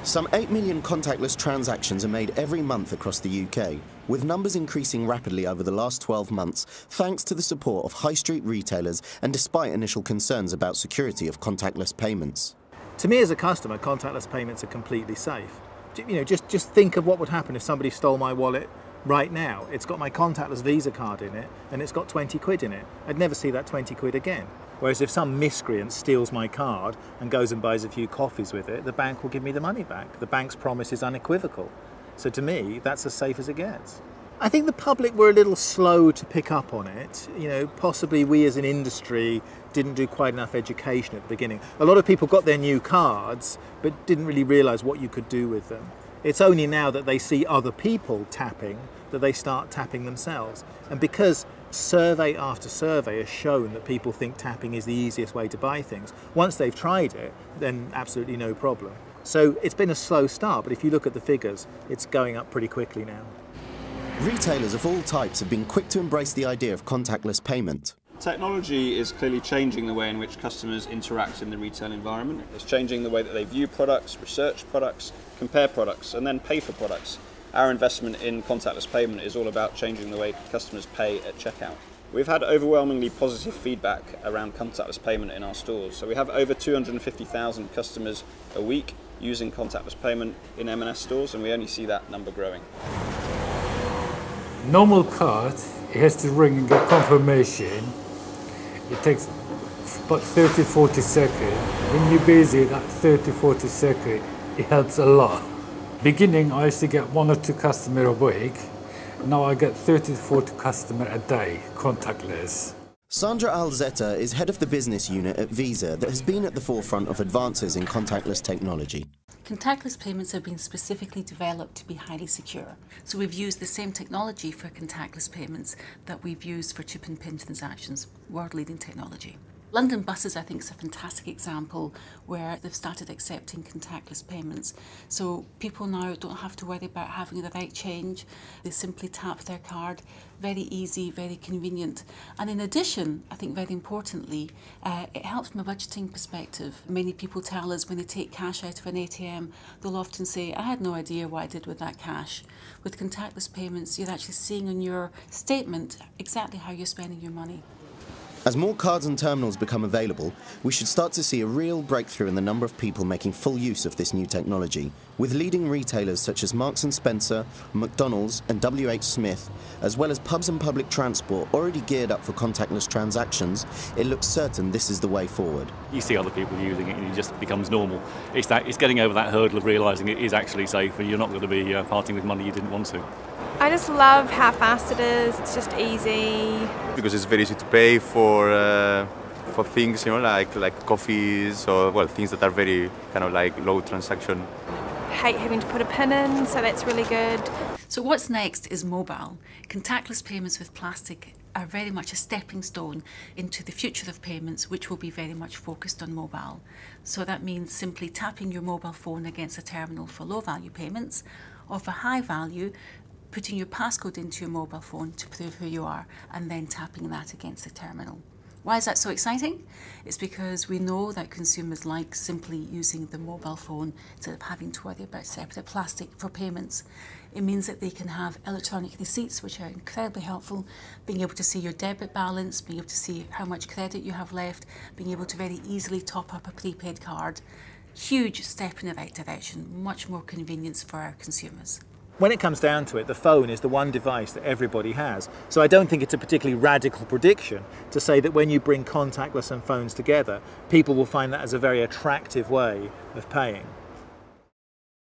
Some 8 million contactless transactions are made every month across the UK, with numbers increasing rapidly over the last 12 months thanks to the support of high street retailers and despite initial concerns about security of contactless payments. To me as a customer, contactless payments are completely safe. You know, just think of what would happen if somebody stole my wallet right now. It's got my contactless Visa card in it and it's got 20 quid in it. I'd never see that 20 quid again. Whereas if some miscreant steals my card and goes and buys a few coffees with it, the bank will give me the money back. The bank's promise is unequivocal. So to me, that's as safe as it gets. I think the public were a little slow to pick up on it. You know, possibly we as an industry didn't do quite enough education at the beginning. A lot of people got their new cards, but didn't really realise what you could do with them. It's only now that they see other people tapping that they start tapping themselves. And because survey after survey has shown that people think tapping is the easiest way to buy things, once they've tried it, then absolutely no problem. So it's been a slow start, but if you look at the figures, it's going up pretty quickly now. Retailers of all types have been quick to embrace the idea of contactless payment. Technology is clearly changing the way in which customers interact in the retail environment. It's changing the way that they view products, research products, compare products, and then pay for products. Our investment in contactless payment is all about changing the way customers pay at checkout. We've had overwhelmingly positive feedback around contactless payment in our stores. So we have over 250,000 customers a week using contactless payment in M&S stores, and we only see that number growing. Normal card, it has to ring and get confirmation. It takes about 30-40 seconds. When you're busy, that 30-40 seconds, it helps a lot. Beginning, I used to get 1 or 2 customers a week. Now I get 30-40 customers a day, contactless. Sandra Alzetta is head of the business unit at Visa that has been at the forefront of advances in contactless technology. Contactless payments have been specifically developed to be highly secure. So we've used the same technology for contactless payments that we've used for chip and pin transactions, world-leading technology. London buses, I think, is a fantastic example where they've started accepting contactless payments. So people now don't have to worry about having the right change. They simply tap their card. Very easy, very convenient. And in addition, I think very importantly, it helps from a budgeting perspective. Many people tell us when they take cash out of an ATM, they'll often say, I had no idea what I did with that cash. With contactless payments, you're actually seeing on your statement exactly how you're spending your money. As more cards and terminals become available, we should start to see a real breakthrough in the number of people making full use of this new technology, with leading retailers such as Marks & Spencer, McDonald's and WH Smith, as well as pubs and public transport already geared up for contactless transactions. It looks certain this is the way forward. You see other people using it and it just becomes normal. It's getting over that hurdle of realising it is actually safe and you're not going to be parting with money you didn't want to. I just love how fast it is. It's just easy. Because it's very easy to pay for things, you know, like coffees or things that are very kind of like low transaction. Hate having to put a pin in, so that's really good. So what's next is mobile. Contactless payments with plastic are very much a stepping stone into the future of payments, which will be very much focused on mobile. So that means simply tapping your mobile phone against a terminal for low value payments, or for high value, putting your passcode into your mobile phone to prove who you are and then tapping that against the terminal. Why is that so exciting? It's because we know that consumers like simply using the mobile phone instead of having to worry about separate plastic for payments. It means that they can have electronic receipts, which are incredibly helpful, being able to see your debit balance, being able to see how much credit you have left, being able to very easily top up a prepaid card. Huge step in the right direction, much more convenience for our consumers. When it comes down to it, the phone is the one device that everybody has. So I don't think it's a particularly radical prediction to say that when you bring contactless and phones together, people will find that as a very attractive way of paying.